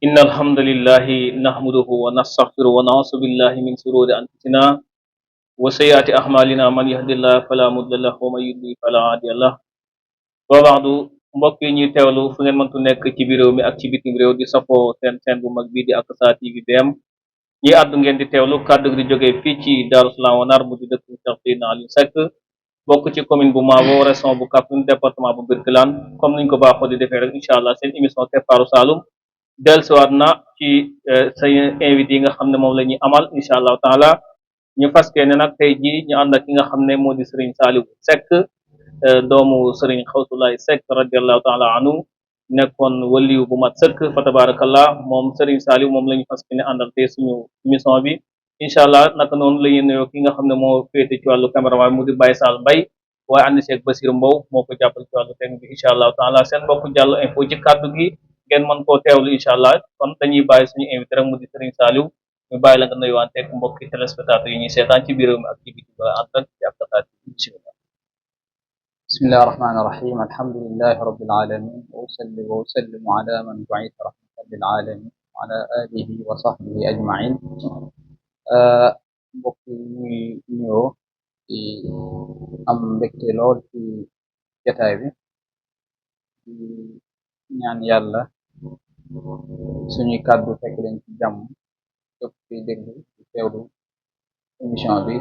إن الحمد لله نحمده ونستغفره ونعوذ بالله من شرور أنفسنا وسيئات أعمالنا من يهد الله فلا مضل له ومن يضلل فلا هادي له وبعد mbokk yi ñuy teewlu fu ngeen mëntu nekk ci biir réew mi ak ci bitim réew di safoo seen bu mag bii di Aqsa TV BM ñi àddu ngeen di teewlu kàddu gi di jógee fii ci Darou Salam Wanar mu di dëkk Cheikh Seydina Aliou Seck bokk ci commune bu Mabo région bu Kaffrine département bu Birkelane comme niñ ko baaxoo di defee rek incha allah seen émission keppaaru Saloum dellusiwaat na ci say invité yi nga xam ne moom la ñuy amal incha allahu taala ñu fas ne nag tey jii ñu ànd ak ki nga xam ne moo di Serigne Saliou Seck doomu Serigne Xawsulaay Seck radiallahu taala anhu nekkoon waliyu bu mat sëkk fa tabarakallah moom Serigne Saliou moom la ñu fas ne àndal tey suñu émission bi incha allah naka noonu la ñuy nuyoo ki nga xam ne moo féete ci wàllu caméraman mu di Baye Sall Mbaye waaye ànd seeg Basir Mbow moo ko jàppal ci wàllu technique bi incha allahu taala seen mbokk Diallo info ci kàddu gi ngeen mën koo teewlu incha allah kon dañuy bàyyi suñu invité rek mu di Serigne Saliou ñu bàyyi la nga nuyuwanteeg mbokki téléspectateurs yi ñuy seetaan ci biir réew mi ak ci biti ba ànd ak ci Aqsa bismillah bismillahi rahmaani rahim alhamdulillahi rabbil alamin wa usalli wa usallimu ala man bu'itha rahmatan lil alamin wa ala alihi wa sahbihi ajmain mbokk yi ñuy ñëw di am mbégte lool ci jataay bi di ñaan yàlla suñuy kàddu fekk leen ci jàmm képp kuy déglu di teewlu émission bi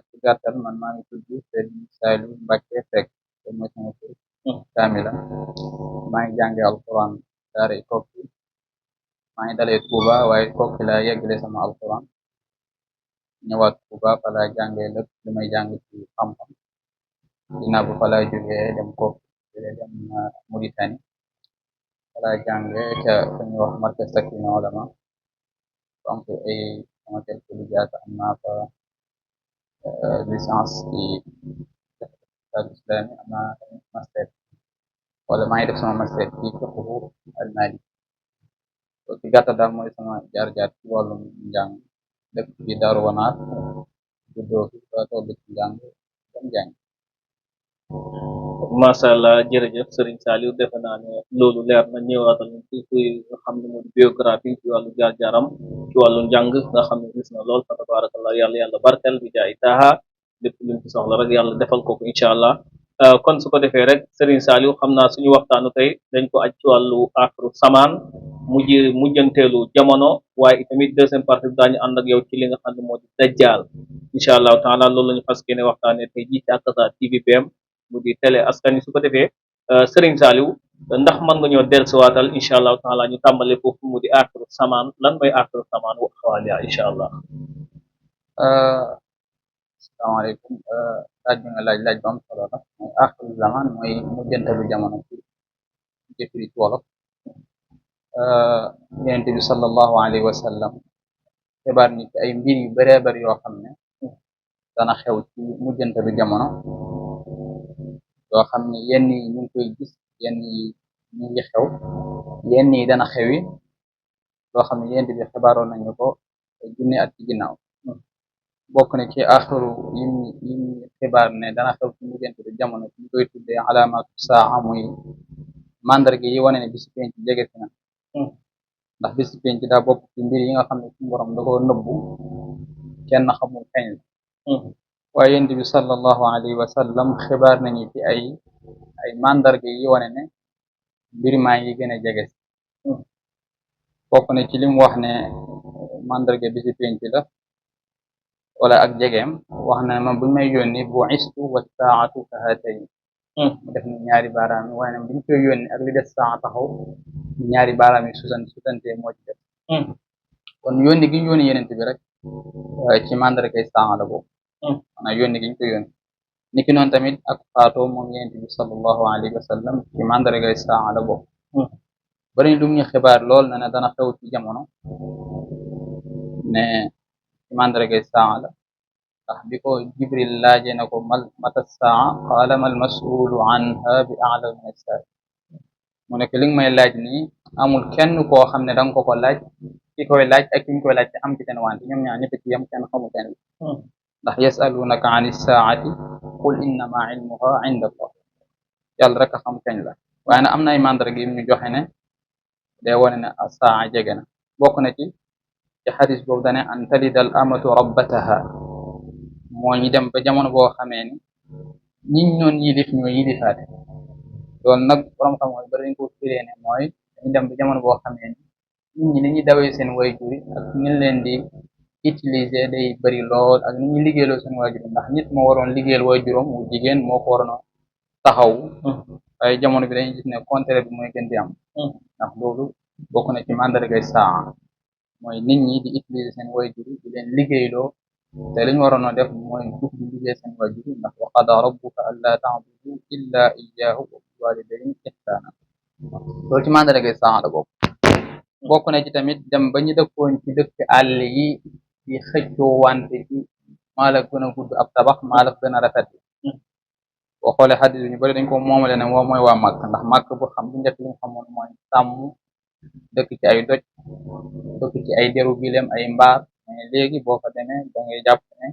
ci gàttal man maa ngi tudd Serigne Saliou Mbacké Seck te mooy sama tur kaamila maa ngi jànge alquran daara Kokki maa ngi dalee Touba waaye Kokki laa yeggale sama alquran ñëwaat Touba fa laa jàngee lépp li may jàng ci xam-xam ginnaaw bu fa laa jógee dem Kokki dem Mauritanie fa laa jàngee ca fa ñuy wax markaz Sakinul Ulama donc ay sama quelque lijaasa am naa fa licence ci islami am naa tamit master wala maa ngi def sama master ci fiqhu al-mali ci gàttal daal mooy sama jaar-jaar ci wàllum njàng dëkk ci Daaru Wanaar juddoo fi ba toll ci njàng dem jàng macha allah jërëjëf Serigne Saliou defe naa ne loolu leer na ñëwaatal ci kuy nga xam ne moo di biographie ci wàllu jaar-jaaram ci wàllu njàng nga xam ne gis na lool fa tabarakallah yàlla barkel bi jaay taaha lépp luñ ci soxla rek yàlla defal ko incha allah kon su ko defee rek Serigne Saliou xam naa suñu waxtaanu tey dañ ko aj ci wàllu aaxiru samaan mujjanteelu jamono waaye itamit deuxième partie bi daañu ànd ak yow ci li nga xam ne moo di dajjaal incha allahu taala loolu la ñu fas yéene waxtaanee tey jii ci Aqsa TV BM mu di télé askan wi su ko defee Serigne Saliou ndax mën nga ñoo dellusiwaatal incha allahu taala ñu tàmbale foofu mu di aaxiru samaan lan mooy aaxiru samaan wa axwaaliha incha allah. asalaamaaleykum laaj bi nga laaj bu am solo la mooy aaxiru zaman mooy mujjantalu jamono ci jëfiri ci wolof yonent bi sallallahu alayhi wa sallam xibaar ni ci ay mbir yu bëree bëri yoo xam ne dana xew ci mujjantalu jamono yoo xam ne yenn yi ñu ngi koy gis yenn yi ñu ngi xew yenn yi dana xewi loo xam ne yonent bi xibaaroon nañu ko junni at ci ginnaaw bokk na ci axiru yim xibaar ne dana xew ci mujjantalu jamono ñu koy tuddee alaamatu saa muy mandarga yi wane ne bisi penc jege si na ndax bisi penc daa bokk ci mbir yi nga xam ne suñu borom da ko nëbbu kenn xamul kañ la waaye yonent bi sallallahu alayhi wa sallam xibaar nañu ci ay mandarga yi wane ne mbir maa ngi gën a jege si bokk na ci li mu wax ne mandarga bisi penc la wala ak jegeem wax na ma buñ may yónni bu istu wa saatu ka hatayn mu def ni ñaari baaraam yi waaye nag biñ koy yónni ak li des saa taxaw ñaari baaraam yi sutante moo ci def kon yónni gi ñu yónni yenent bi rek ci mandargay saa la boobu maanaam yónni gi ñu koy yónni niki noonu tamit ak faatoo moom yenent bi sallallahu alayhi wa sallam ci mandargay saa la boobu bari lu ñu xibaar lool na ne dana xew ci jamono ne ci mandargay saa la ndax bi ko Jibril laaje na ko mata saa qaala mal mas'ulu anha bi a'lam min as-sa'il mu ne ko li nga may laaj nii amul kenn koo xam ne da nga ko laaj ki koy laaj ak ki ñu koy laaj te am ci ten wante ñoom ñaar ñëpp ci yam kenn xamu kenn ndax yasalunaka an is-saa'ati qul innama ilmuha inda Allah yàlla rek a xam kañ la waaye nag am na ay mandarga yu ñu joxe ne day wone ne saa jege na bokk na ci xadis boobu dane an talida al amatu rabbataha moo ñu dem ba jamono boo xamee ni ñiñ ñoon yilif ñoo yilifaate loolu nag borom xam mooy bari dañ ko firee ne mooy dañu dem ba jamono boo xamee ni nit ñi ni ñuy dawee seen waajur yi ak ni leen di utiliser day bari lool ak ni ñuy liggéeyloo seen waajur ndax nit moo waroon liggéeyal waajuram wu jigéen moo ko waroon a taxaw waaye jamono bi dañuy gis ne contraire bi mooy gën di am ndax loolu bokk na ci mandargay saa mooy nit ñi di utiliser seen waajur yi di leen liggéeyloo te li ñu waroon a def mooy dug di liggéey seen waajur yi ndax wa qadaa rabbuka allaa ta'budu illa iyyaahu wa bil waalidayni ihsaana loolu ci mandargay saa la bokk na ci tamit dem ba ñu dëkkoon ci dëkk àll yi di xëccoo wante ci maa la gën a gudd ab tabax maa la gën a rafet boo xoolee xadis bi ñu bari dañ ko moomale ne moom mooy waa màkk ndax màkk bu xam bu njëkk li ñu xamoon mooy sàmm dëkk ci ay doj dëkk ci ay deru gileem ay mbaar mais léegi boo fa demee da ngay jàpp ne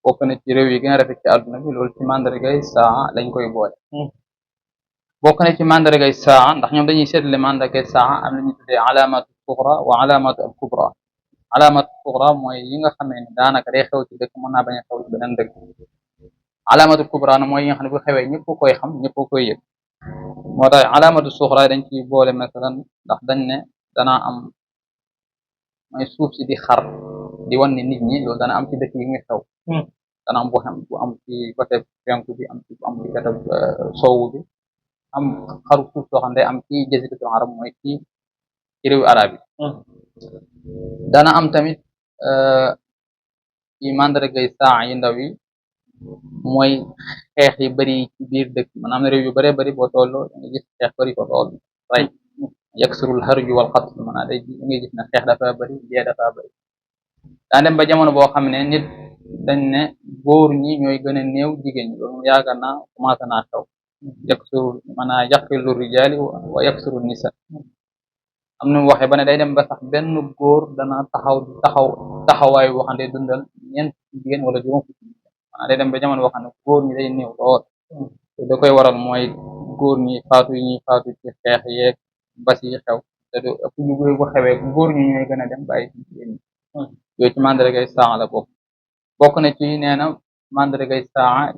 bokk na ci réew yi gën a rafet ci àdduna bi loolu ci mandargay saa lañ koy boole bokk na ci mandargay saa ndax ñoom dañuy seetle mandargay saa am na ñu tuddee alaamatu suxra wa alaamatu al kubra alaamatu suxra mooy yi nga xamee ne daanaka day xew ci dëkk mën naa bañ a xew ci beneen dëkk alaamatu kubra na mooy yi nga xam ne bu xewee ñëpp koy xam ñëpp koy yëg moo tax alaamatu suxra dañ ci boole masalan ndax dañ ne danaa am mooy suuf si di xar di wan ne nit ñi loolu dana am ci dëkk yi nga xew dana am bu am ci côté penku bi am ci bu am ci côté soowu bi am xaru suuf soo xam ne am ci jaziratul arab mooy ci réewu arab yi dana am tamit ci mandargay saa yi ndaw yi mooy xeex yi bari ci biir dëkk maanaam réew yu bëree bari boo tolloo da nga gis xeex bari ko lool ray yaksirul harju wal qatl maanaam day da ngay gis ne xeex dafa bari dee dafa bari daa dem ba jamono boo xam ne nit dañ ne góor ñi ñooy gën a néew jigéen ñi loolu yaakaar naa commencé naa xew yaksirul maanaam yaqilu rijaali wa yaksiru nisa am na mu waxee ba ne day dem ba sax benn góor dana taxawaay boo xam ne dundal ñeent jigéen wala juróom fukki maanaam day dem ba jamono boo xam ne góor ñi day néew lool te da koy waral mooy góor ñi faatu yi ñuy faatu ci xeex yeeg bas yi xew te du ëpp ñu bu xewee góor ñi ñooy gën a dem bàyyi ci jigéen ñi yooyu ci mandargay saa la bokk na ci nee na mandargay saa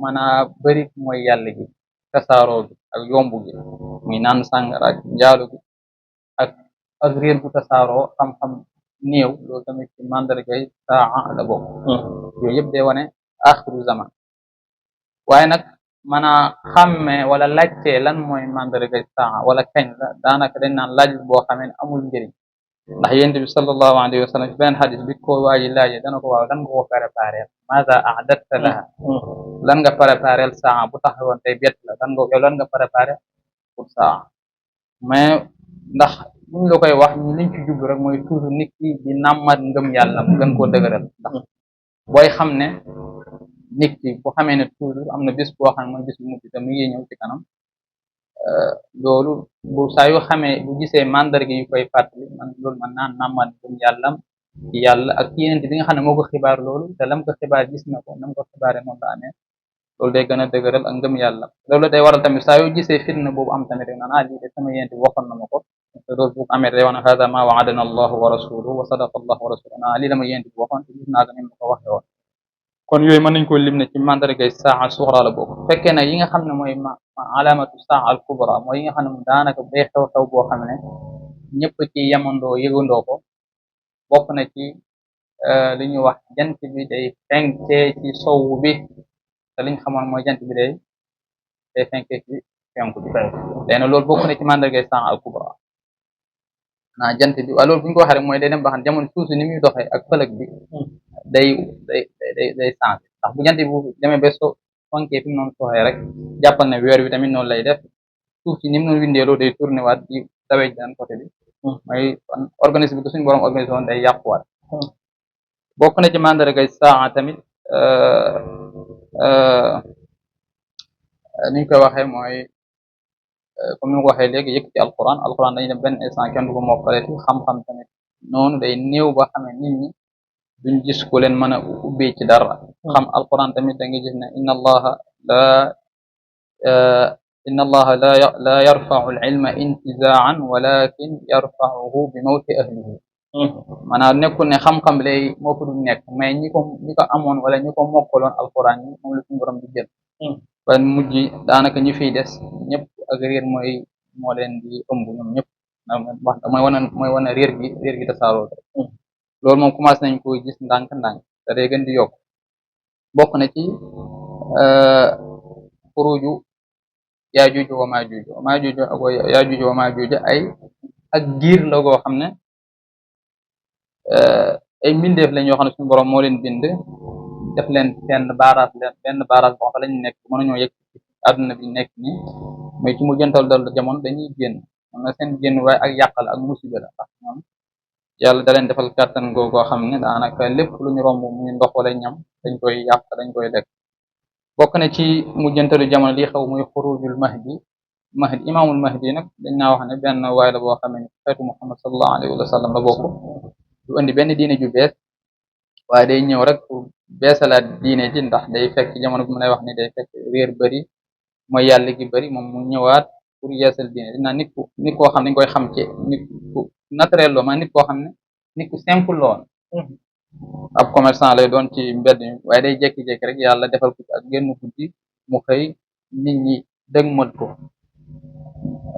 mën a bëri mooy yàlla gi tasaaroo gi ak yomb gi muy naan sàngara ak njaalu gi ak réer bu tasaaroo xam-xam néew loolu tamit ci mandargay saa la bokk yooyu yëpp day wane axiru zaman waaye nag mën a xàmmee wala laajte lan mooy mandargay saa wala kañ la daanaka dañ naan laaj boo xamee ne amul njëriñ ndax yonent bi sallallahu alayhi wa sallam ci beneen xadis bi ko waaji laaje dana ko waaw lan nga ko préparé maza a'datta laha lan nga préparé saa bu taxawoon tey bett la lan nga préparé pour saa mais ndax buñ la koy wax ñu liñ ci jublu rek mooy toujours nit ki di nàmmat ngëm yàlla mu gën koo dëgëral ndax booy xam ne nit ki bu xamee ne toujours am na bis boo xam ne mooy bis bu mujj te mu ngi ñëw ci kanam loolu bu saa yu xamee bu gisee mandarga yu koy fàttali man loolu man naan nàmmat ngëm yàllam ci yàlla ak ci yeneen bi nga xam ne moo ko xibaar loolu te lam ko xibaar gis na ko nam ko xibaaree noonu la amee loolu day gën a dëgëral ak ngëm yàlla loolu day waral tamit saa yoo gisee fitna boobu am tamit rek naan lii de sama yéen waxoon na ma ko te loolu bu amee day wax ne hada ma waadana allahu wa rasuluhu wa sadaqa allahu wa rasuluhu lii la ma yéen waxoon te gis naa ko ni ma ko waxee woon kon yooyu mën nañ ko lim ne ci mandargay saa suxra la bokk fekkee nag yi nga xam ne mooy alaamatu saa al kubra mooy yi nga xam ne moom daanaka day xew-xew boo xam ne ñëpp ci yemandoo yëgandoo ko bokk na ci li ñuy wax jant bi day fenkee ci sowu bi te liñ xamoon mooy jant bi day fenkee ci penku bi léegi nag loolu bokk na ci mandargay saa al kubra naa jant bi waaye loolu bu ñu ko waxee rek mooy day dem ba xam jamono suuf si ni muy doxee ak fëlëg bi day changé ndax bu jant bi bu demee ba fonkee fi mu noonu soxee rek jàppal ne weer bi tamit noonu lay def suuf si ni mu noonu windeeloo day tourné waat di dawee beneen côté bi mooy organisme bi ko suñu borom organisme woon day yàquwaat bokk na ci mandargay saa tamit ni ñu koy waxee mooy comme ni ma ko waxee léegi yëkkati alquran dañuy dem benn instant kenn du ko mokkale xam-xam tamit noonu day néew ba xamee nit ñi duñ gis ku leen mën a ubbee ci dara xam alquran tamit da nga gis ne inna allaha la inna allaha la yarfau alilma intizaan walakin yarfauhu bi mawti ahlihi maanaam nekkul ne xam-xam lay moo ko du nekk mais ñi ko amoon wala ñi ko mokkaloon alquran yi moom la suñu borom di jël ba mujj daanaka ñi fiy des ñëpp ak réer moo leen di ëmb ñoom ñëpp wax mooy wane réer gi tasaaroo loolu moom commencé nañ ko gis ndànk-ndànk te day gën di yokk bokk na ci xuruju yaajuuj wa maajuuj wa maajuuj ay ak giir la goo xam ne ay mbindeef lañ yoo xam ne suñu borom moo leen bind def leen benn baaraas boo xam lañ nekk mënuñoo yegg ci àdduna bi nekk ni mais ci mujjantal dal jamono dañuy génn am na seen génn waaye ak yàqal ak musiba la ndax ñoom yàlla da leen defal kàttan goo xam ne daanaka lépp lu ñu romb muy ndox wala ñam dañ koy yàq dañ koy lekk bokk na ci mujjantalu jamono li xew muy xurujul mahdi imaamul mahdi nag dañ naa wax ne benn waay la boo xam ne xeetu muhammad sallallahu alayhi wa sallam la bokk du indi benn diine ju bees waaye day ñëw rek pour beesalaat diine ji ndax day fekk jamono bu mu lay wax ni day fekk réer bëri mooy yàlla gi bëri moom mu ñëwaat pour yeesal diine dinaa nit koo xam ne dañ koy xam ci nit ku naturel loo ma nit koo xam ne nit ku simple loon ab commerçant lay doon ci mbedd mi waaye day jékki-jékki rek yàlla defal ko ak génn guddi mu xëy nit ñi dëgmal ko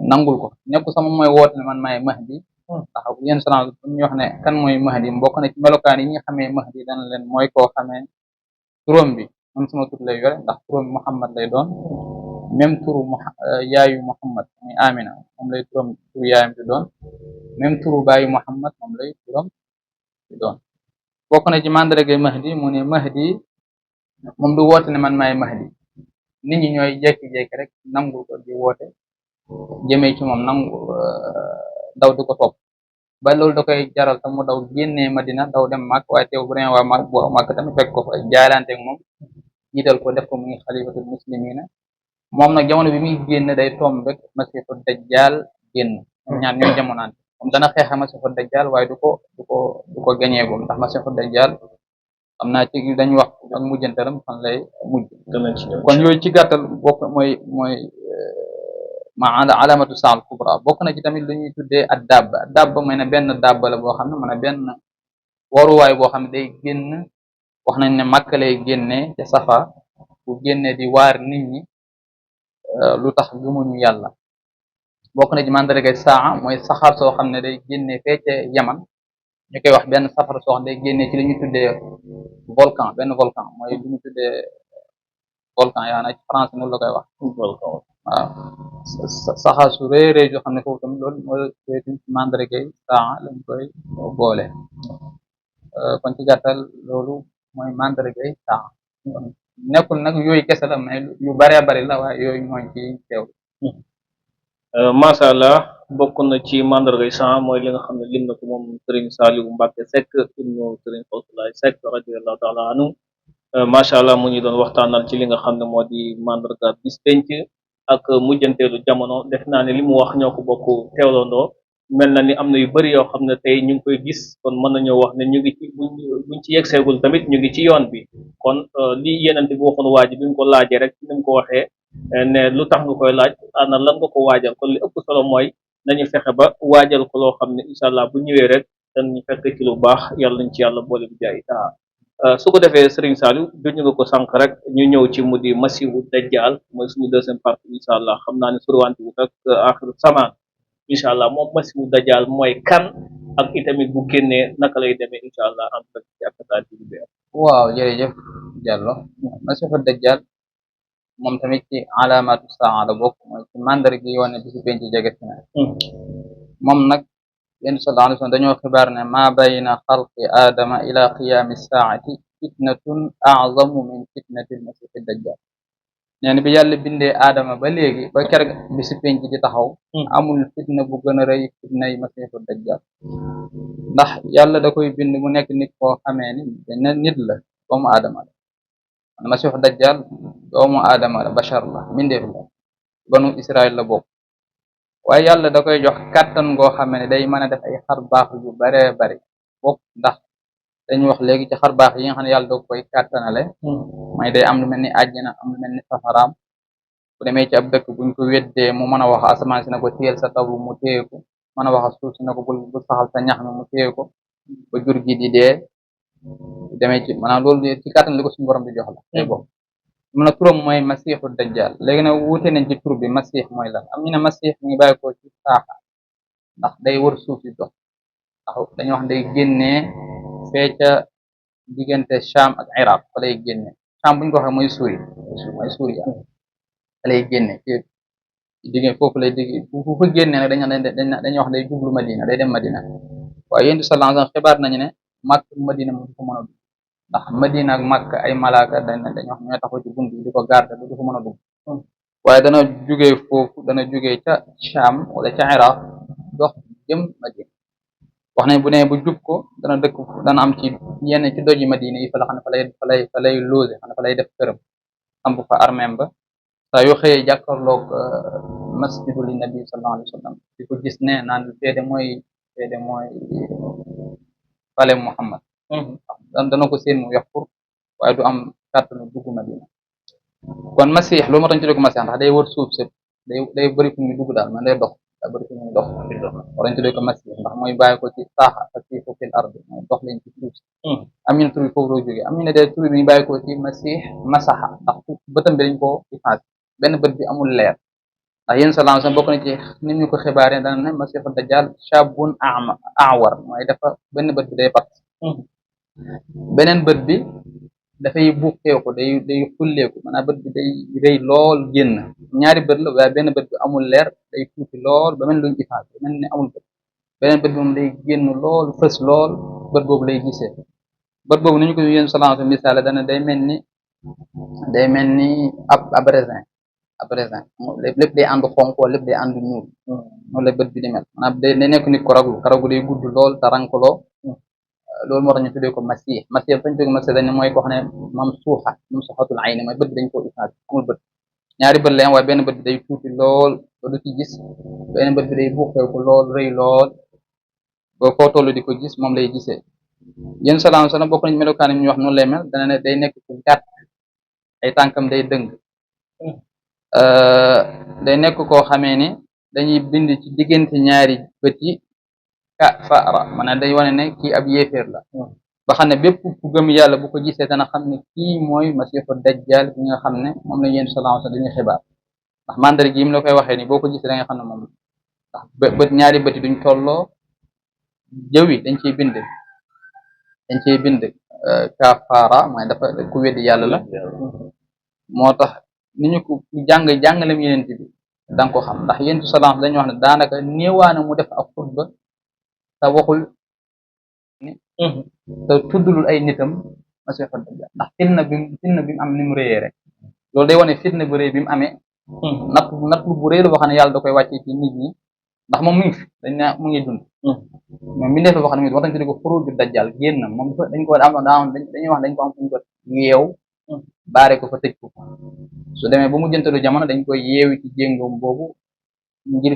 nangul ko nekku sama mooy woote ne man maay mahdi ndax yenn salaan bu ñu wax ne kan mooy mahdi bokk na ci melokaan yi nga xamee mahdi dana leen mooy koo xamee turam bi man sama tur lay yore ndax turam bi muhammad lay doon même turu yaayu muhammad muy amina moom lay turu yaayam di doon même turu baayu muhammad moom lay turam di doon bokk na ci mandarga mahdi mu ne mahdi moom du woote ne man maay mahdi nit ñi ñooy jékki-jékki rek nangul ko di woote jëmee ci moom nangu daw di ko topp ba loolu da koy jaral tam mu daw génnee madina daw dem màkk waaye teew bu demee waa màkk tamit fekk ko fa jaalanteeg moom jiital ko def ko muy xalifatul muslimina moom nag jamono bi muy génn day tomb rek masiixu dajjal génn ñaar ñooy jamonaante moom dana xeexa masiixu dajjal waaye du ko gañeegum ndax masiixu dajjal xam naa ci dañ wax ak mujjantalam fan lay mujj kon yooyu ci gàttal bokk mooy ma alamatu saal kubra bokk na ci tamit lu ñuy tuddee ak dabba mooy ne benn dabba la boo xam ne man a benn waruwaay boo xam ne day génn wax nañ ne Makka lay génne ca safa bu génne di waar nit ñi lu tax gëmuñu yàlla bokk na ci mandargay saa mooy saxaar soo xam ne day génne fee ca yaman ñu koy wax benn safara soo xam ne day génne ci li ñu tuddee benn volcan mooy li ñu tuddee volcan yaa na ci français noonu la koy wax waaw saxaar su rëy yoo xam ne foofu tamit loolu mooy mandargay saa lañ koy boole kon ci gàttal loolu mooy mandargay saa nekkul nag yooyu kese la mais yu baree bari la waaye yooyu mooy ci teew masha Allah bokk na ci mandargay saa mooy li nga xam ne lim na ko moom Serigne Saliou Mbacké Seck ibnu Serigne Fawzulaay Seck radiyallahu taala anhu masha Allah mu ñu doon waxtaanal ci li nga xam ne moo di mandarga bis penc ak mujjanteelu jamono def naa ne li mu wax ñoo ko bokk teewlandoo mel na ni am na yu bari yoo xam ne tey ñu ngi koy gis kon mën nañoo wax ne ñu ngi ci buñ ci yegseegul tamit ñu ngi ci yoon bi kon li yenente bi waxoon waaji bi mu ko laajee rek ni mu ko waxee ne lu tax nga koy laaj ana lan nga ko waajal kon li ëpp solo mooy nañu fexe ba waajal ko loo xam ne incha allah bu ñëwee rek dañu fekk ci lu baax yàlla nañ ci yàlla boole bi jaay taa su ko defee Serigne Saliou duñu nga ko sànq rek ñu ñëw ci mu di masihu dajjal mooy suñu deuxième partie incha allah xam naa ne surwante wut ak axiru samaan incha allah moom masihu dajjal mooy kan ak itamit bu génnee naka lay demee incha allah en fait ci akataat bi bi waaw jërëjëf Diallo masihu dajjal moom tamit ci alamatu saa la bokk mooy ci mandarga yi wane bisu penc jege si na moom nag yéen sallallahu alayhi wa sallam dañoo xibaar ne ma bayna xalqi aadama ila qiyaami saati fitnatun azamu min fitnati lmasihi dajjal nee na bi yàlla bindee aadama ba léegi ba keroog bisu penc di taxaw amul fitna bu gën a rëy fitna yi masihu dajjal ndax yàlla da koy bind mu nekk nit koo xamee ni dañ nit la doomu aadama la masihu dajjal doomu aadama la bashar la mindeef la banu Israël la bokk waaye yàlla da koy jox kàttan goo xam ne day mën a def ay xar baax yu baree bari bokk ndax dañuy wax léegi ci xar baax yi nga xam ne yàlla da koy kàttanale mooy day am lu mel ni àjjana am lu mel ni safaraam bu demee ci ab dëkk buñ ko weddee mu mën a wax asamaan si na ko téyel sa taw mu téye ko mën a wax suuf si na ko bul saxal sa ñax mi mu téye ko ba jur gi di dee demee ci maanaam loolu ci kàttan li ko suñu borom di jox la tey boobu mun na turam mooy masiixu dajjal léegi nag wuute nañ ci tur bi masiix mooy lan am ñu ne masiix mi ngi bàyyi ko ci saaxa ndax day wër suuf si dox ndax dañuy wax day génnee fee ca diggante Sham ak Iraq fa lay génne Sham bu ñu ko waxee mooy Suuriya fa lay génne ci diggante foofu lay digg fu fa génne nag dañuy wax day jublu Madina day dem Madina waaye yéen di sallallahu alayhi wasallam xibaar nañu ne Makk Madina mu du ko mën a dugg ndax Madina ak Makk ay malaaka dañuy wax ñooy taxaw ci bunt bi di ko garder du ko mën a dugg waaye dana jugee foofu dana jugee ca Sham wala ca Iraq dox jëm Madina wax nañ bu ne bu jub ko dana am ci yenn ci doji Madina yi fa la xam ne fa lay loose xam ne fa lay def këram am bu fa armeem ba saa yoo xëyee jàkkaarloog masjidu li nabi sallallahu alayhi wa sallam di ko gis ne naan feede mooy fale Muhammad dana ko seen mu yoxkur waaye du am kàttanu dugg Madina kon masiix loolu moo tax ñu tuddee ko masiix ndax day wër suuf si day bëri fu muy dugg daal man day dox daa bëri fu muy dox war nañ tuddee ko masiix ndax mooy bàyyi ko ci saaxa fasiixu fil ardi mooy dox leen ci suuf si am ñu ne tur bi foofu loo jógee am ñu ne de tur bi ñu bàyyi ko ci masiix masaxa ndax bëtam bi dañ ko effacé benn bët bi amul leer ndax yéen salaam sax bokk na ci ni ñu ko xibaaree dana ne masiixu dajjal shabun awar mooy dafa benn bët bi day pat beneen bët bi dafay buqeeku day xulleeku maanaam bët bi day rëy lool génn ñaari bët la waaye benn bët bi amul leer day tuuti lool ba mel luñu effacé mel ni amul bët beneen bët bi moom day génn lool fës lool bët boobu lay gisee bët boobu ni ñu ko yéen salaam sa misaale dana day mel ni ab raisin lépp day ànd xonk wala lépp day ànd ñuul noonu la bët bi di mel maanaam day nekk nit karagu day gudd lool te rankaloo loolu moo tax ñu tuddee ko masiix fañ tuddee ko masiix dañ ne mooy koo xam ne mamsuuxatul ayni mooy bët bi dañ koo effacé amul bët ñaari bët la waaye benn bët bi day tuuti lool ba du ci gis beneen bët bi day buuxeeku lool rëy lool ba foo toll di ko gis moom lay gisee yéen salaam salaam bokk nañ melokaan yi ñu wax noonu lay mel dana ne day nekk ku gàtt ay tànkam day dëng day nekk koo xamee ni dañuy bind ci diggante ñaari bët yi kafaara maanaam day wane ne kii ab yéeféer la ba xam ne bépp ku gëm yàlla bu ko gisee dana xam ne kii mooy masiixu dajjal bi nga xam ne moom la yéen sallallahu alayhi wasallam dañuy xibaar ndax mandarga yi mu la koy waxee ni boo ko gisee da nga xam ne moom la ndax bët ñaari bët yi duñ tolloo jëw yi dañ ciy bind kafaara mooy dafa ku weddi yàlla la moo tax ni ñu ko jàngalem yeneen bi da nga ko xam ndax yéen sallallahu dañuy wax ne daanaka néewaana mu def ak xutba te waxul te tuddlul ay nitam masiixu dajjal ndax fitna bi mu am ni mu réyee rek loolu day wane fitna bu réy bi mu amee natt bu réy la boo xam ne yàlla da koy wàccee ci nit ñi ndax moom mu ngi fi dañ ne mu ngi dund moom mi def la boo xam ne moo tax ñu ko xuruju dajjal génn moom dañ ko dañuy wax dañ ko am fu ñu ko yeew baare ko fa tëj ko su demee ba mu jëntalu jamono dañ koy yeewi ci jéngoom boobu ngir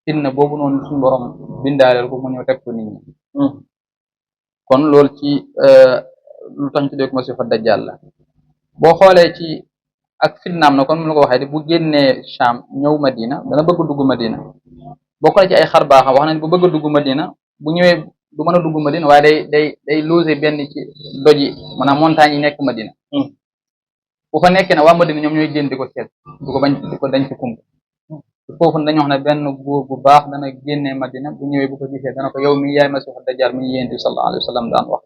fitna boobu noonu suñu borom bindaaleel ko mu ñëw teg ko nit ñi kon loolu ci lu tax ñu tuddee ko masiixu dajjal la boo xoolee ci ak fitnaam na kon mu la ko waxee di bu génnee Sham ñëw Madina dana bëgg dugg Madina bokk na ci ay xar baaxam wax nañ bu bëgg dugg Madina bu ñëwee du mën a dugg Madina waaye day loger benn ci doji maanaam montagne yi nekk Madina bu fa nekkee ne waa Madina ñoom ñooy génn di ko seet du ko bañ di ko dañ ci kump foofu dañu wax ne benn góor bu baax dana génnee Madina bu ñëwee bu ko gisee dana ko yow mi yaay masiixu dajjal mi yéen bi sallallahu alayhi wa sallam daan wax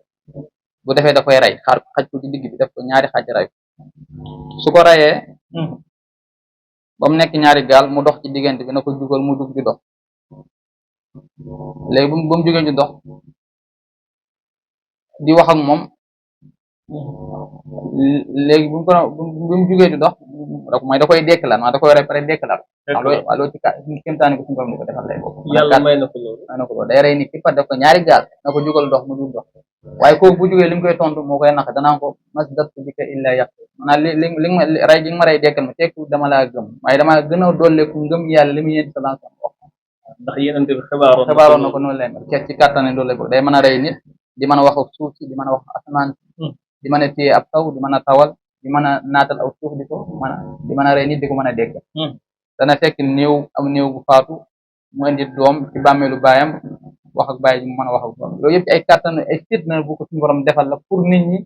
bu defee da koy rey xaj ko ci digg bi def ko ñaari xaj rey su ko reyee ba mu nekk ñaari gaal mu dox ci diggante bi na ko jugal mu jug di dox léegi ba mu jógee ñu dox di wax ak moom léegi bu mu jógee di dox mooy da koy dekkalaat maanaam da koy rey pare dekkalaat waaw loolu ci kéemtaani ko suñu borom di ko defal lay bokk yàlla may na ko loolu day rey nit ki fa def ko ñaari gaal na ko jugal dox mu jug dox waaye kooku bu jógee li mu koy tontu moo koy nax danaa ko masdaqtu bika illa yàq maanaam li ma rey gi nga ma rey dekkal ma tekku dama laa gëm waaye dama gën a dolleeku ngëm yàlla li mu yéen sa lan wax ndax yenente bi xibaaroon na ko noonu lay mel ci kàttane loolu lay bokk day mën a rey nit di mën a wax ak suuf si di mën a wax ak asamaan di mën a téye ab taw di mën a tawal di di mën a naatal aw suuf di mën a rey nit di ko mën a dégg dana fekk am néew bu faatu mu indi doom ci bàmmeelu baayam wax ak baay mu mën a wax ak doom loolu yëpp ci ay kàttan ay fitna bu ko suñu borom defal la pour nit ñi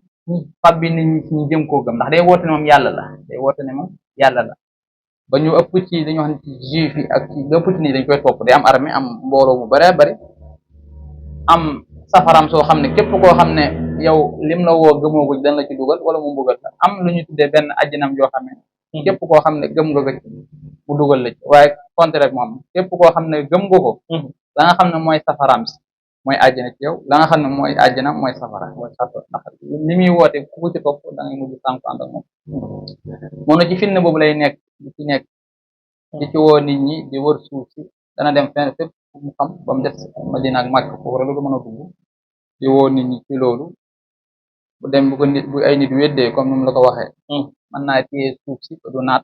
fabbi nit ñi ci ñu jëm koo gëm ndax day woote ne moom yàlla la day woote ne moom yàlla la ba ñu ëpp ci dañoo xam ne ci juif yi ak ci ëpp ci nii dañ koy topp day am armée am mbooloo mu bare bare am safaram soo xam ne képp koo xam ne yow lim la woo gëmoo ko dañ la ci dugal wala mu mbugal la am lu ñu tuddee benn ajjanam yoo xam ne képp koo xam ne gëm nga ko mu dugal la ci waaye contraire rek moom képp koo xam ne gëm nga ko la nga xam ne mooy safaram si mooy àjjana ci yow la nga xam ne mooy àjjana mooy safara ndax li muy woote ku ko ci topp da ngay mujj sànku ànd ak moom na ci fitna boobu lay nekk di ci nekk di ci woo nit ñi di wër suuf si dana dem fenn fépp mu xam ba mu des Madina ak Makka foofu rek lu mën a dugg di woo nit ñi ci loolu bu dem bu ko nit bu ay nit weddee comme ni mu la ko waxee mën naa téye suuf si ba du naat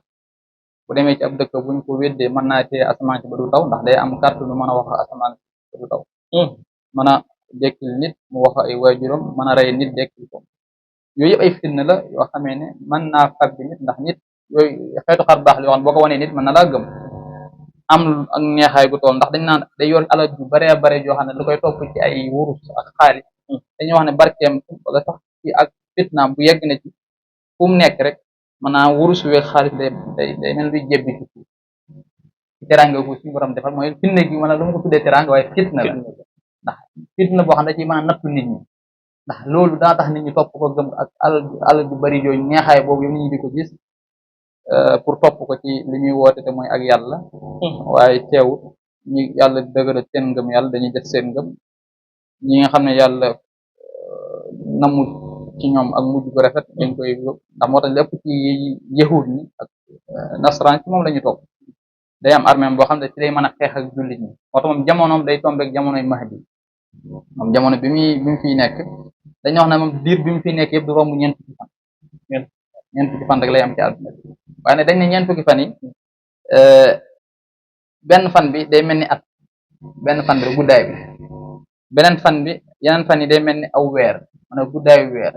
bu demee ci ab dëkk buñ ko weddee mën naa téye asamaan si ba du taw ndax day am kàttu lu mën a wax asamaan si ba du taw mën a dekkil nit mu wax ay waajuram mën a rey nit dekkil ko yooyu yëpp ay fitna la yoo xamee ne mën naa fabbi nit ndax nit yooyu xeetu xar baax li yoo xam boo ko wanee nit mën na laa gëm am ak neexaay gu tool ndax dañ naan day yor alal ju baree bare yoo xam ne lu koy topp ci ay wurus ak xaalis dañuy wax ne barkeem wala sax ci ak fitnaam bu yegg na ci fu mu nekk rek maanaam wurus weeg xaalis day mel luy jebbi ci suuf ci teraanga gu suñu borom defal mooy fitna gi wala lu mu ko tuddee teraanga waaye fitna la ndax fitna boo xam ne da ci mën a nattu nit ñi ndax loolu daa tax nit ñi topp ko gëm ak alal ju bari yooyu neexaay boobu yow nit ñi di ko gis pour topp ko ci li ñuy woote te mooy ak yàlla waaye teewut ñi yàlla dëgëral seen ngëm yàlla dañuy def seen ngëm ñi nga xam ne yàlla namu ci ñoom ak mujj gu rafet dañ koy ndax moo tax lépp ci yahud ni ak nasaraan ci moom la ñu topp day am armée boo xam ne ci day mën a xeex ak jullit ñi moo tax moom jamonoom day tombe ak jamonoy mahdi moom jamono bi mu fiy nekk dañuy wax ne moom diir bi mu fiy nekk yëpp du romb ñeent fukki fan ñeent fukki fan rek lay am ci àdduna bi waaye ne dañ ne ñeent fukki fan yi benn fan bi day mel ni at benn fan bi rek guddaay bi beneen fan bi yeneen fan yi day mel ni aw weer maanaam guddaayu weer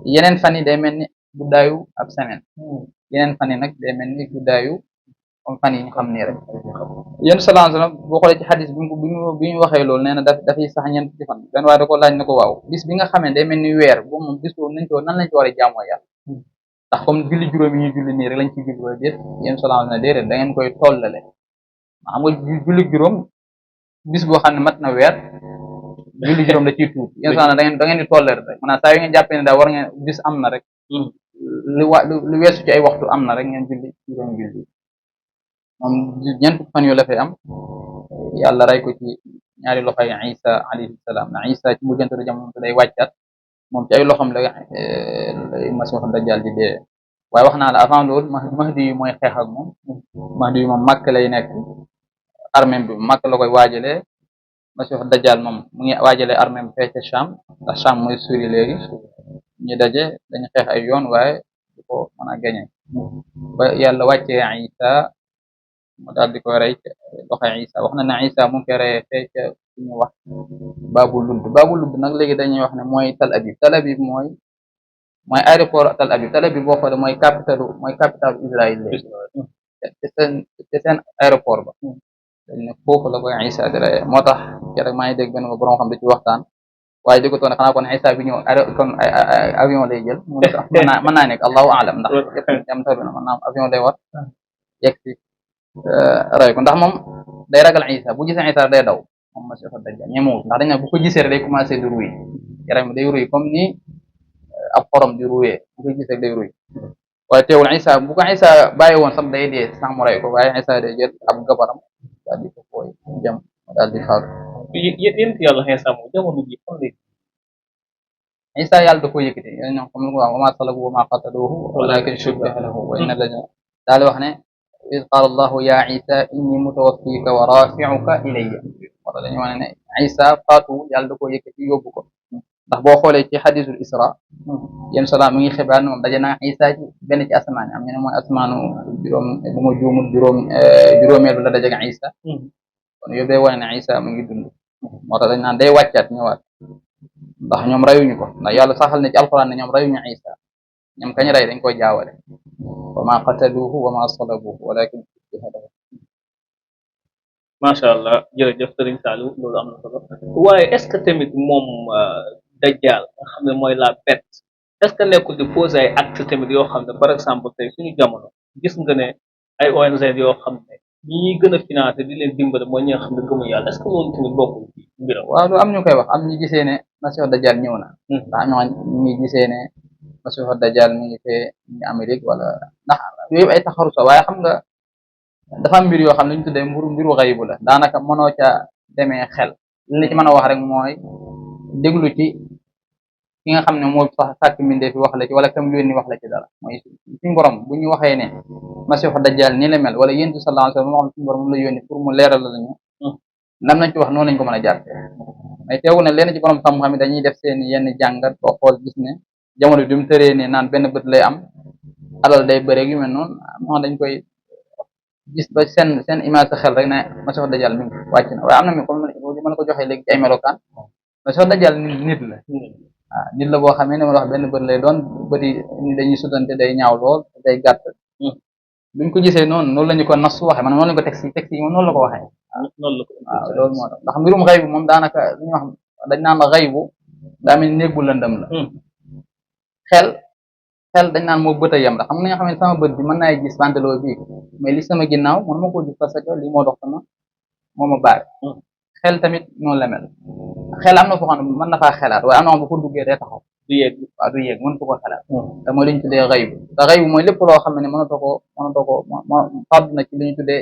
yeneen fan yi day mel ni guddaayu ab semaine yeneen fan yi nag day mel ni guddaayu comme fan yi ñu xam nii rek yéen sallallahu alayhi wasallam boo xoolee ci xadis bi ñu waxee loolu nee na dafay sax ñeent fukki fan benn waaye da ko laaj na ko waaw bis bi nga xamee day mel ni weer boobu moom bis boobu nan lañ ci war a jaamoo yàlla ndax comme julli juróom yi ñu julli nii rek lañ ci julli wala déet yéen sallallahu alayhi wasallam déedéet da ngeen koy tollale xam nga julli juróom bis boo xam ne mat na weer julli juróom da ciy tuut yéen sallallahu da ngeen di tollale rek maanaam saa yu ngeen jàppee ne daal war ngeen bis am na rek lu weesu ci ay waxtu am na rek ngeen julli juróom julli moom ñeent fan yoo la fay am yàlla rey ko ci ñaari loxoy Isa alayhi salaam na Isa ci mujjantalu jamono day wàccaat moom ci ay loxam la Masiixu Dajjal di dee waaye wax naa la avant loolu Mahdi yi mooy xeex ak moom Mahdi yi moom Makka lay nekk armée bi Makka la koy waajalee Masiixu Dajjal moom mu ngi waajalee armée bi fee ca Sham ndax Sham mooy Syrie léegi ñu daje dañu xeex ay yoon waaye du ko mën a gañe ba yàlla wàccee Isa mu daal di koy rey loxoy Isa wax na ne Isa mu ngi koy reyee fee ca fu ñu wax Baabu Ludd nag léegi dañuy wax ne mooy Tel Aviv mooy aéroport Tel Aviv boo xoolee mooy capitalu Israël léegi te seen aéroport ba dañ ne foofu la koy Isa di reyee moo tax keroog maa ngi dégg benn borom xam da ci waxtaan waaye di ko toon xanaa kon Isa bi ñëw kon avion lay jël mu ne sax mën naa nekk allahu alam ndax yëpp am tabi na mën naa avion lay war yegg si rey ko ndax moom day ragal Isa bu gisee Isa day daw moom Masiixu Dajjal ñemewut ndax dañ ne bu ko gisee rek day commencé di ruy yaram day ruy comme ni ab xorom di ruyee bu ko gisee day ruy waaye teewul Isa bu ko Isa bàyyi woon sax day dee sax mu rey ko waaye Isa day jël ab gabaram daal di ko fooy jam daal di xaar yéen yàlla Isa moom jamono ji fan lay Isa yàlla da ko yëkkati yéen ñoo xam ne wa maa salabuhu wa maa qataluhu walaakin shubbiha lahu wa inna la daal wax ne iz qaala allahu ya Isa inni mutawaffika wa rafi'uka ilayya wala dañu wane ne Isa faatu yàlla da ko yëkkati yóbbu ko ndax boo xoolee ci xadisul isra yéen salaam mi ngi xibaar ne moom daje na Isa ci benn ci asamaan am ñu ne mooy asamaanu juróom bu ma juumul juróomeel la daje ak Isa kon yóbbu day wane ne Isa mu ngi dund moo tax dañ naan day wàccaat ñëwaat ndax ñoom rayuñu ko ndax yàlla saxal ne ci alxuraan ne ñoom rayuñu Isa ñoom kañ rey dañ koy jaawale wa ma qataluhu wa ma salabuhu walakin shubbiha lahu. macha allah jërëjëf Serigne Saliou loolu am na solo waaye est ce que tamit moom dajjal nga xam ne mooy la bête est ce que nekkul di poser ay acte tamit yoo xam ne par exemple tey suñu jamono gis nga ne ay ONG yoo xam ne ñi ñuy gën a financé di leen dimbale mooy ñi nga xam ne gëmu yàlla est ce que loolu tamit bokkul ci mbiram. waaw lu am ñu koy wax am ñu gisee ne masiixu dajjal ñëw na ndax ñoo ñu ngi gisee ne masiixu dajjal mi ngi fee ñu Amérique wala ndax yooyu ay taxarusa waaye xam nga dafa am mbir yoo xam ne ñu tuddee mbiru xaybu la daanaka mënoo ca demee xel li ci mën a wax rek mooy déglu ci ki nga xam ne moo sax sàkk mbindee fi wax la ci wala kam yónni wax la ci dara mooy suñu borom bu ñu waxee ne masiixu dajjal nii la mel wala yéen bi sallallahu alayhi wa sallam moo xam suñu borom la yónni pour mu leeral la ñu nam nañ ci wax noonu lañ ko mën a jàppe mais teewu ne leen ci borom xam-xam yi dañuy def seen yenn jàngat boo xool gis ne jamono bi mu tëree ne naan benn bët lay am alal day bëreeg yu mel noonu moo dañ koy gis ba seen image sa xel rek ne masiixu dajjal mi ngi wàcc na waaye am na mi comme mën ko joxee léegi ci ay melokaan masiixu dajjal nit la waaw nit la boo xamee ne ma wax benn bët lay doon bëti dañuy sutante day ñaaw lool day gàtt buñ ko gisee noonu la ñu ko nas waxee man noonu lañu ko texte yi moom noonu la ko waxee waaw loolu moo tax ndax mbirum xaybu moom daanaka li ñuy wax dañ naan la xaybu daa mel ni néeg bu lëndëm la xel dañ naan moo bët a yem la xam nga nga xam ne sama bët bi mën naa gis banteloo bii mais li sama ginnaaw man ma ko gis parce que lii moo dox sama moo ma baare xel tamit noonu la mel xel am na foo xam ne mën na faa xelaat waaye am na xam bu ko duggee day taxaw du yéeg mënut ko xelaat te mooy li ñu tuddee xaybu te xaybu mooy lépp loo xam ne mënatoo ko fàdd na ci li ñu tuddee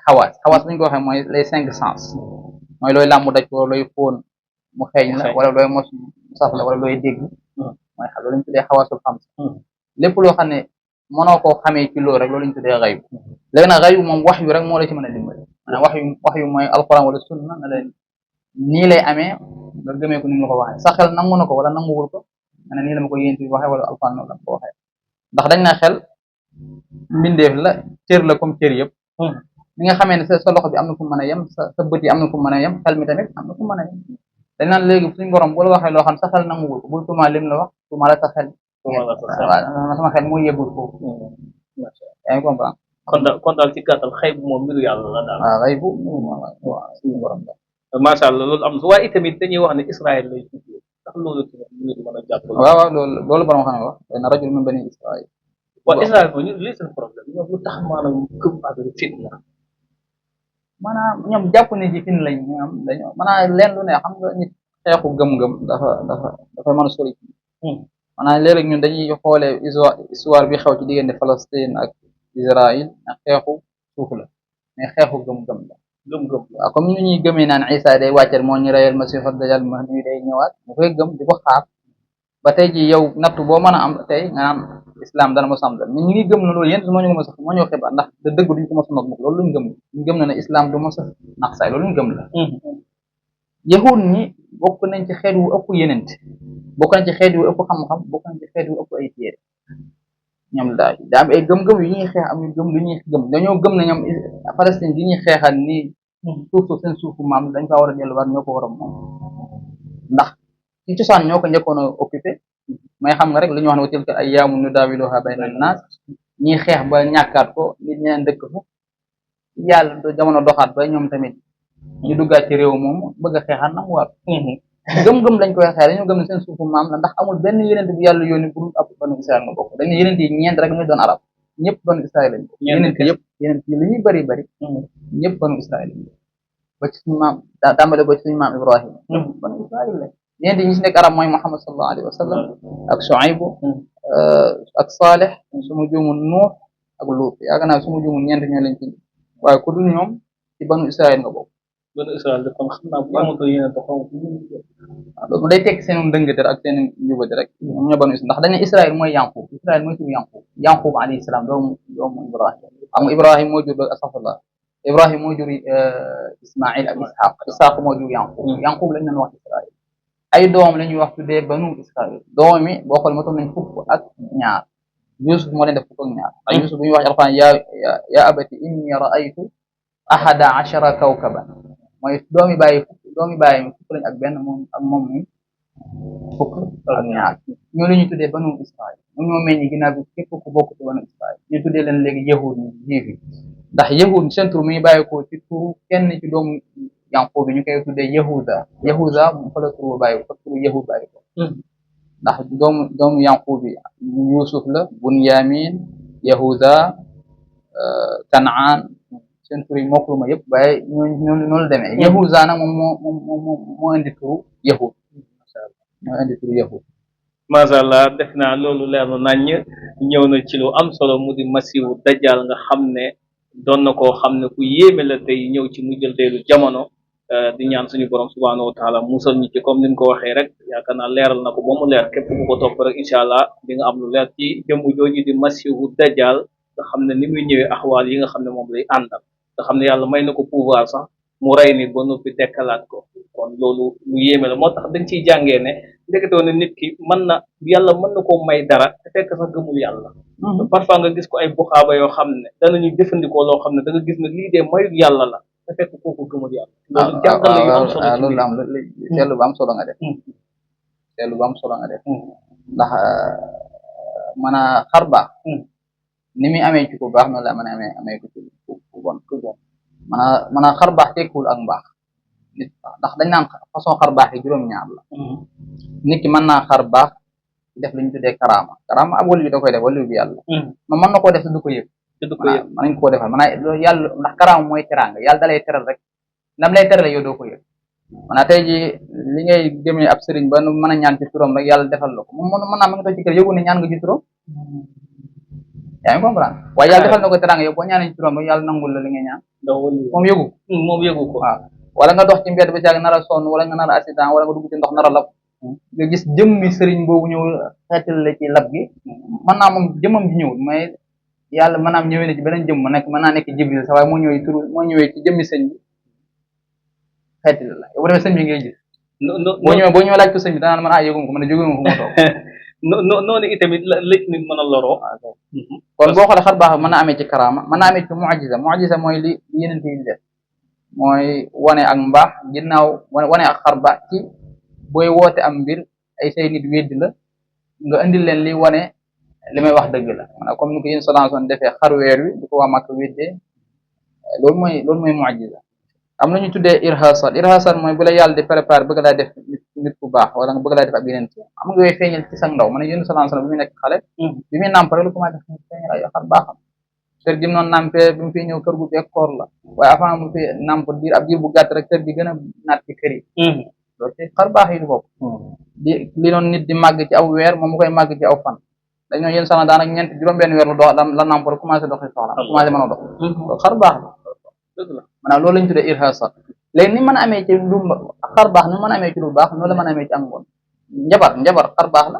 xawaas bu ñu ko waxee mooy les 5 sens mooy looy làmb daj ko looy fóon mu xeeñ la wala looy mos mu saf la wala looy dégg mooy xam loolu la ñu tuddee xawaasul xam lépp loo xam ne mënoo koo xamee ci loolu rek loolu la ñu tuddee xaybu léegi nag xaybu moom wax yu rek moo la ci mën a dimbali maanaam wax yu mooy alquran wala sunna na leen nii lay amee nga gëmee ko ni mu la ko waxee sa xel nangu na ko wala nanguwul ko ma ne nii la ma ko yéen ci waxee wala alquran noonu la ma ko waxee ndax dañ na xel mbindeef la cër la comme cër yëpp li nga xamee ne sa loxo bi am na fu mën a yem sa bët yi am na fu mën a yem xel mi tamit am na fu mën a yem dañ naan léegi suñu borom bu la waxee loo xam sa xel nanguwul ko bul tuumaa lim la wax tuumaa la sa xel waaw sama xel moo yeggul foofu yaa ngi comprendre kon daal ci gàttal xaybu moom mbiru yàlla la daal waaw xaybu suñu borom la macha allah loolu am na waaye itamit dañuy wax ne Israël lay tuddee ndax loolu tamit nit mën a jàpp waaw loolu borom xam ne wax na rajul min bani Israël waaw Israël moom ñu lii seen problème ñoom lu tax maanaam gëm affaire fitna maanaam ñoom jàpp ne ci fin lañ ñoom dañoo maanaam leen lu ne xam nga nit xeexu gëm-gëm dafa mën a sori maanaam léeg-léeg ñun dañuy xoolee histoire bi xew ci diggante Palestine ak Israël ak xeexu suuf la mais xeexu gëm-gëm la waaw comme ni ñuy gëmee naan Isa day wàccal moo ñu reyal Masiixu Dajjal ma ñu day ñëwaat mu koy gëm di ko xaar ba tey ji yow nattu boo mën a am tey nga naan islam dana mos a am ñu ngi gëm na loolu yéen moo ñu ko mos a moo ñëw xibaar ndax da dëgg duñ ko mos a not mukk loolu luñ gëm ñu gëm na ne islam du mos a nax saay loolu luñ gëm la yahud ñi bokk nañ ci xeet wu ëpp yenent bokk nañ ci xeet wu ëpp xam-xam bokk nañ ci xeet wu ëpp ay téere ñoom daa am ay gëm-gëm yu ñuy xeex am yu gëm lu ñuy gëm dañoo gëm na ñoom Palestine gi ñuy xeexal nii suuf seen suufu maam dañ faa war a delluwaat ñoo ko war a moom ndax ci cosaan ñoo ko njëkkoon a occupé may xam nga rek li ñu wax ne wa tilka ayyaamu nudaawiluhaa bayna naas ñiy xeex ba ñàkkaat ko nit ñeen dëkk fa yàlla jamono doxaat ba ñoom tamit ñu duggaat ci réew moom bëgg a xeexaat nanguwaat gëm-gëm lañ koy xeex dañoo gëm ne seen suufu maam la ndax amul benn yeneen bu yàlla yónni bu dul ab banu Israël nga bokk dañ ne yeneen yi ñeent rek ñooy doon arab ñëpp banu Israël lañ bokk yeneen yëpp yeneen yi li ñuy bëri ñëpp banu Israël lañ bokk ba ci suñu maam tàmbale ba ci suñu maam Ibrahima ñëpp banu Israël lañ ñeent ñi ci nekk arab mooy Muhammad sallallahu alayhi wa sallam ak Shuaybu ak Salih suma juumul Nuux ak Luut yaakaar naa suma juumul ñeent ñoo lañ ci waaye ku dul ñoom ci banu Israël nga bokk banu Israël de kon xam naa bu amatoo yéen a taxaw loolu day tekk seen ndëngate ak seen njubate rek ñoom ñoo banu Israël ndax dañ ne Israël mooy Yanqub Israël mooy tur Yanqub alayhi salaam doomu Ibrahim xam nga Ibrahim moo jur astaghfirullah Ibrahim moo jur Ismaïl ak Ishaq moo jur Yanqub lañ leen wax Israël ay doom la ñuy wax tuddee banu Israël doom mi boo xool motom nañ fukk ak ñaar Yusuf moo leen def fukk ak ñaar ak Yusuf bu ñuy wax alquran ya abati inni ra'aytu ahada ashara kawkaban mooy doomi bàyyi fukk lañ ak benn moom mi fukk ak ñaar ñoo la ñuy tuddee banu Israël ñoom ñoo meññi ginnaaw bi képp ku bokk ci banu Israël ñu tuddee leen léegi yahud yi juif yi ndax yahud seen tur mi ngi bàyyikoo ci turu kenn ci doomu Yanqub bi ñu koy tuddee Yahuda mu fa la turu bàyyiko fa turu yahud bàyyiko ndax doomu Yanqub bi Yusuf la Bunyamin Yahuda Kanaan seen tur yi mokklu ma yëpp waaye noonu la demee Yahuda nag moo indi turu yahud macha allah def naa loolu leer na naññ ñëw na ci lu am solo mu di masiwu dajjal nga xam ne doon na koo xam ne ku yéeme la tey ñëw ci mujjanteelu jamono di ñaan suñu borom subhanahu wa taala musal ñu ci comme ni ñu ko waxee rek yaakaar naa leeral na ko ba mu leer képp ku ko topp rek incha allah di nga am lu leer ci jëmm jooju di masiwu dajjal nga xam ne ni muy ñëwee axwaal yi nga xam ne moom lay àndal nga xam ne yàlla may na ko pouvoir sax mu rey nit ba noppi dekkalaat ko kon loolu lu yéeme la moo tax dañ ciy jàngee ne ndeketoo ne nit ki yàlla mën na koo may dara te fekk sax gëmul yàlla parfois nga gis ko ay buxaaba yoo xam ne danañu jëfandikoo loo xam ne da nga gis ne lii dee mayu yàlla la te fekk kooku gëmul yàlla loolu jàngale yu am solo loolu am seetlu bu am solo nga def seetlu bu am solo nga def ndax mën a xar baax ni muy amee ci ku baax noonu la mën a amee ko ci ku bon mën a xar baax tekkiwul ak mbaax nit ndax dañ naan façon xar baax yi juróom-ñaar la nit ki mën naa xar baax def lu ñu tuddee karaama ab wàllu bi da koy def wàllu bi yàlla ma mën na koo def te du ko yëg mën nañ koo defal maanaam yàlla ndax karaama mooy teraanga yàlla da lay teral rek lam lay terale yow doo ko yëg maanaam tey ji li ngay demee ab sëriñ ba mën a ñaan ci turam rek yàlla defal la ko moom mën naa ma nga toog ci kër yëgu ne ñaan nga ci turam yaa ngi comprendre waaye yàlla defal na ko teraanga yow boo ñaanee ci turam rek yàlla nangul la li ngay ñaan moom yëgu ko waaw wala nga dox ci mbedd ba caag nar a sonn wala nga nar a accident wala nga dugg ci ndox nar a lab nga gis jëmmi sëriñ boobu ñëw xeetal la ci lab gi mën naa moom jëmmam ji ñëwul mais yàlla maanaam ñëwee na ci beneen jëmm mën naa nekk jibril sax waaye moo ñëwee ci jëmmi sëñ bi xeetal la yow bu demee sëñ bi ngay gis boo ñëwee laaj ko sëñ bi danaan man yëguma ko man a jóguma ko ma toog noonu itamit lëj nit mën a loroo kon boo xoolee xar baax mën naa amee ci karaama mën naa amee ci mu'jiza mooy li yeneen yi def mooy wane ak mbaax ginnaaw wane ak xar baax ci booy woote am mbir ay say nit weddi la nga indil leen li wane li may wax dëgg la maanaam comme ni ko yéen solanson defee xar weer wi du ko waa Makka weddee loolu mooy mu'jiza am na ñu tuddee irhasat mooy bu la yàlla di préparé bëgg laa def nit ku baax wala nga bëgg laa def ab yeneen am nga yooyu feeñal ci sa ndaw man yéen solanson bi muy nekk xale bi muy nàmp rek lu commencé feeñal ay xar baaxam kër gi mu noonu nampee bi mu fi ñëw kër gu bekkoor la waaye avant mu fi namp ab diir bu gàtt rek kër gi gën a naat ci kër yi loolu ci xar baax yi du bokk li noonu nit di màgg ci aw weer moom mu koy màgg ci aw fan dañoo yéen sax daanaka ñeent juróom-benn weer la namp rek commencé doxi soxla commencé mën a dox loolu xar baax la maanaam loolu lañu tuddee irhasa léegi ni mën a amee ci lu xar baax ni mën a amee ci lu baax noonu la mën a amee ci am ngoon njabar xar baax la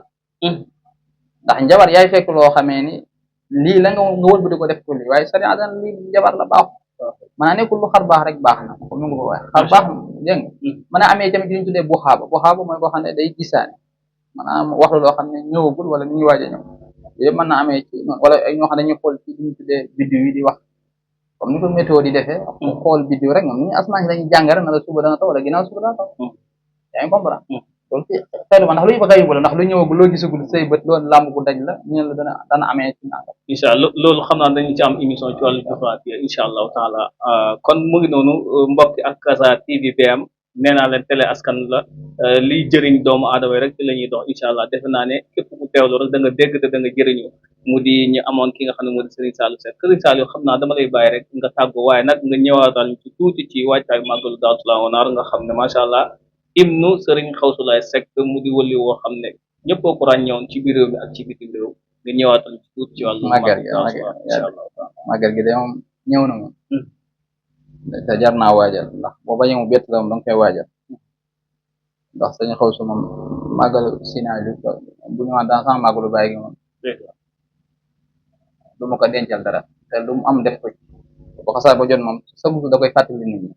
ndax njabar yaay fekk loo xamee ni lii la nga wëlbati ko def ko lii waaye sari adan lii njabar la baaxu maanaam nekkul lu xar baax rek baax na comme ni nga ko waxee xar baax dégg nga mën a amee tamit li ñu tuddee buxaaba mooy koo xam ne day gisaane maanaam wax la loo xam ne ñëwagul wala ni ñuy waaj a ñëw yooyu mën na amee ci wala ay ñoo xam ne dañuy xool ci li ñu tuddee biddiw yi di wax comme ni ko météo di defee xool biddiw rek ñoom ni ñu asmaan si dañuy jàng rek na la suba dana taw wala ginnaaw suba dana taw yaa ngi comprendre loolu ci xeetu ma ndax lu ñu bëgg a yóbbu la ndax lu ñëwagul loo gisagul say bët loolu làmb bu daj la ñu ne la dana amee ci nangam incha allah loolu xam naa dañu ci am émission ci wàllu géographie incha allahu taala kon mu ngi noonu mbokki ak Kasa TV PM nee naa leen télé askan la liy jëriñ doomu aadama yi rek ci la ñuy dox incha allah defe naa ne képp ku teewlu rek da nga dégg te da nga jëriñu mu di ñu amoon ki nga xam ne moo di Serigne Saliou Seck Serigne Saliou xam naa dama lay bàyyi rek nga tàggoo waaye nag nga ñëwaatal ci tuuti ci waajtaay màggalu Daaru Salaam Wanaar nga xam ne macha allah hymne Serigne Xawsulaay Seck mu di wëli woo xam ne ñëpp ko ràññewoon ci biir réew mi ak ci bitim réew nga ñëwaatal ci tuuti ci wàllu màggal gi de moom ñëw na moom te jar naa waajal ndax boo bañee mu bett la moom da nga koy waajal ndax sañu xaw su moom màggal sinage bu ñëwaat dans sama màggalu bàyyi gi moom du ma ko dencal dara te lu mu am def ko bu xasaa ba jot moom sa busu da koy fàttali nit ñi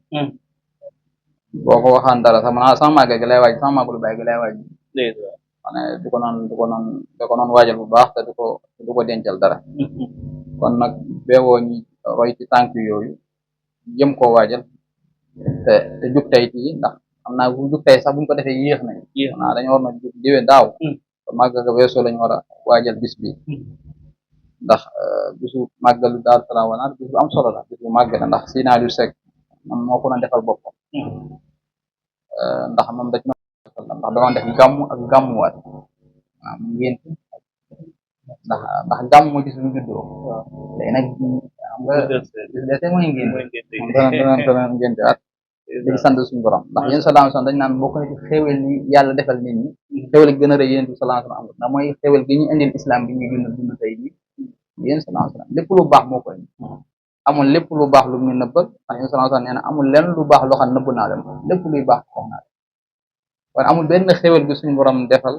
boo ko waxaan dara sax man sama màggal gi lay waaj sama màggalu bàyyi gi lay waaj xane du ko noon waajal bu baax te du ko dencal dara kon nag beewoo ñi roy ci tànk yooyu jëm koo waajal te jug tey ci ndax xam naa bu jug tey sax buñ ko defee yéex nañ naa dañu war na jug diwee daaw màggal ga weesoo lañ war a waajal bis bi ndax bisu màggalu Daaru Salaam wa Naar bis bu am solo la bis bu màgg la ndax Sina Aliou Seck moom moo ko doon defal boppam ndax moom dañ ndax doon def gàmmu ak gàmmuwaat waaw mu ngént ndax gàmm mooy bis bu juddoo léegi nag xam nga bis dete mooy ngént moom dana ngénte waat dañ sant suñu borom ndax yéen salaam salaam dañ naan bokk na ci xéewal ni yàlla defal nit ñi xéewal gi gën a rëy yéen salaam salaam amul ndax mooy xéewal gi ñu indil islam bi ñuy dund tey bi yéen salaam salaam lépp lu baax moo koy amul lépp lu baax lu ñu nëbbal ndax yéen salaam salaam nee na amul lenn lu baax loo xam nëbb naa leen lépp luy baax wax naa leen kon amul benn xéewal gi suñu borom defal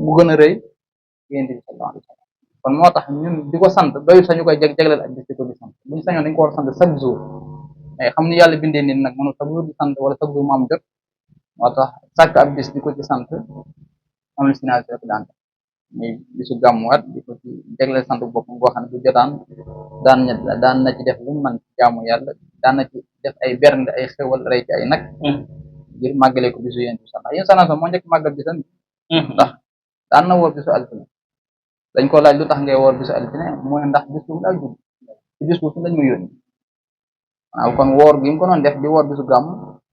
bu gën a rëy yéen bi salaam salaam kon moo tax ñun di ko sant doyu sañu koy jagleel ak bis di ko di sant buñu sañoon dañ ko war a sant chaque jour mais xam ni yàlla bindee nit nag mënu chaque jour di sant wala chaque jour mu am jot moo tax sàkk ab bis di ko ci sant am na Sina Aliou Seck daan muy bisu gàmmuwaat di ko ci jagleel sant boppam boo xam ne bu jotaan daan na ci def lu man ci jaamu yàlla daan na ci def ay bernde ay xewal rey ci ay nag ngir màggale ko bisu yéen sax ndax yéen sax moo njëkk màggal bisam ndax daan na woor bisu altine dañ ko laaj lu tax ngay woor bisu altine mooy ndax bis bu laa judd ci bis bu lañ ma yónni waaw kon woor gi mu ko doon def di woor bisu gàmm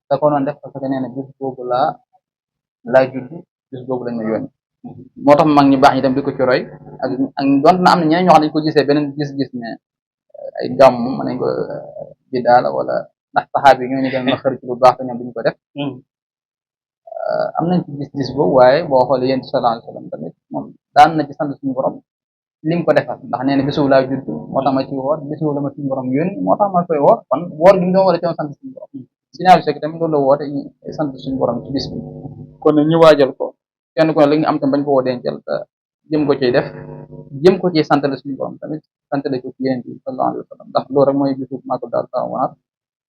da ko doon def parce que nee na bis boobu laa judd bis boobu lañ ma yónni moo tax mag ñi baax ñi dem di ko ci roy ak donte na am na ñeneen ñoo xam ne dañ ko gisee beneen gis-gis ne ay gàmm mën nañ ko bidaa la wala ndax saxaaba yi ñoo ñu gën a xër ci lu baax te ñoom duñu ko def am nañ ci gis-gis boobu waaye boo xoolee yéen sallallahu alayhi wasallam tamit moom daan na ci sant suñu borom li mu ko defal ndax nee na bisu laa judd moo tax ma ci woor bisu la ma suñu borom yónni moo tax ma koy woor kon woor gi mu doon war a ci sant suñu borom Sina Aliou Seck tamit loolu la woote ñu sant suñu borom ci bis bi kon ñu waajal ko kenn ku ne la ñu am tam bañ ko woo dencal te jëm ko ciy def jëm ko ciy santale suñu borom tamit santale ko ci yéen bi sallallahu alayhi wasallam ndax loolu rek mooy bisu màggal Daaru Salaam wa Naar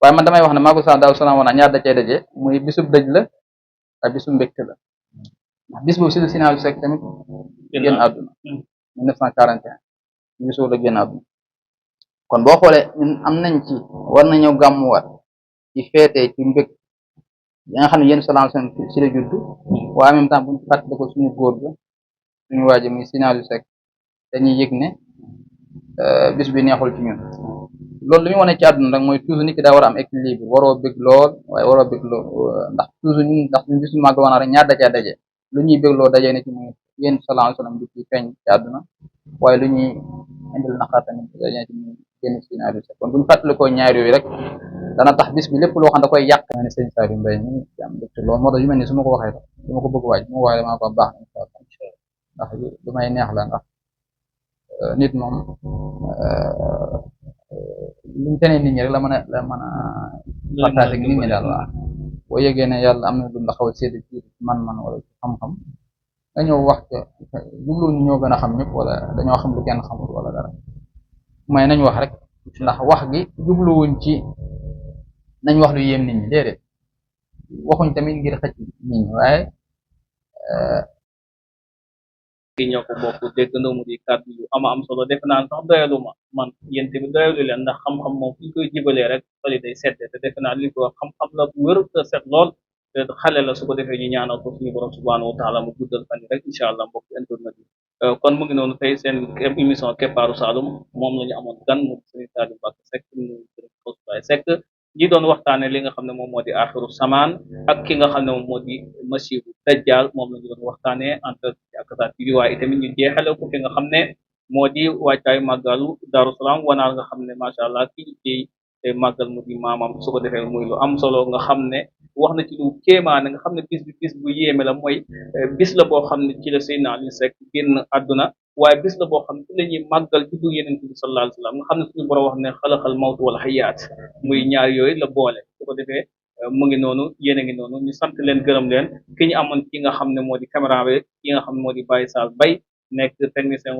waaye man damay wax ne màggal Daaru Salaam wa Naar ñaar da cay daje muy bisub dëj la ak bisu mbégte la ndax bis boobu si la Sina Aliou Seck tamit génn àdduna 1941 bisu la génn àdduna kon boo xoolee ñun am nañ ci war nañoo gàmmuwaat ci feetee ci mbég yi nga xam ne yéen salaam seen ci la juddu waaye en même temps buñu fàttali ko suñu góor ga suñu waaji muy Sina Aliou Seck dañuy yëg ne bis bi neexul ci ñun loolu li muy wane ci àdduna rek mooy toujours nit ki daa war a am équilibre waroo bëgg lool waaye waroo bëgg lool ndax toujours ñun ndax suñu bisu màgg wana rek ñaar dajaa daje lu ñuy bëgg loo dajee ne ci muy yéen salaam salaam bi ci feeñ ci àdduna waaye lu ñuy indil naqar tamit dajee ne ci muy génn Sina Aliou Seck kon buñu fàttalikoo ñaar yooyu rek dana tax bis bi lépp loo xam da koy yàq ne sëñ Saliou Mbaye mi ci am dëkk loolu moo tax yu mel ni su ma ko waxee rek su ma ko bëgg waaj su ma ko waxee damaa ko baax ndax lu may neex la ndax nit moom limu tenee nit ñi rek la mën a partage ak nit ñi daal waaw boo yëgee ne yàlla am na lu la xaw a sédd ci man-man wala ci xam-xam nga ñëw wax ca jublu ñu ñoo gën a xam ñëpp wala dañoo xam lu kenn xamul wala dara may nañ wax rek ndax wax gi jubluwuñ ci nañ wax lu yéem nit ñi déedéet waxuñ tamit ngir xëcc nit ñi waaye ñoo ko bokk déggandoo mu di kàddu yu am solo def naan sax doyalu ma man yéen tamit doyalu leen ndax xam-xam moom fu ñu koy jibalee rek xoli day sedde te defe naa li ko wax xam-xam la bu wér te set lool te xale la su ko defee ñu ñaanal ko suñu borom subhanahu wa taala mu guddal fan yi rek incha allah mbokk internet yi kon mu ngi noonu tey seen émission keppaaru Saloum moom la ñu amoon gan mu Serigne Saliou Mbacké Seck ñu Seck ñi doon waxtaane li nga xam ne moom moo di axiru samaan ak ki nga xam ne moom moo di masiihu dajjal moom la ñu doon waxtaane entre ak sa bi waaye tamit ñu jeexale ko fi nga xam ne moo di wàccaay màggalu Daaru Salaam wanaal nga xam ne macha allah kii ci màggal mu di maamam su ko defee muy lu am solo nga xam ne wax na ci lu kéemaane nga xam ne bis bu yéeme la mooy bis la boo xam ne ci la Seydina Aliou Seck génn àdduna waaye bis la boo xam ne ci la ñuy màggal juddu Yonent bi sallallahu alayhi wa sallam nga xam ne suñu borom wax ne xalaqal mawt wal hayaat muy ñaar yooyu la boole su ko defee mu ngi noonu yéen a ngi noonu ñu sant leen gërëm leen ki ñu amoon ki nga xam ne moo di caméra bi ki nga xam ne moo di Baye Sall Bay nekk technicien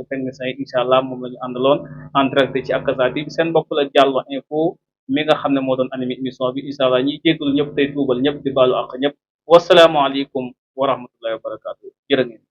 yi incha allah moom la ñu àndaloon en direct ci Akasa bi seen mbokk la Diallo Info mi nga xam ne moo doon animé émission bi incha allah ñiy jéggalu ñëpp tey tuubal ñëpp di baalu àq ñëpp wasalaamualeykum wa rahmatullahi wa barakatuh jërë ngeen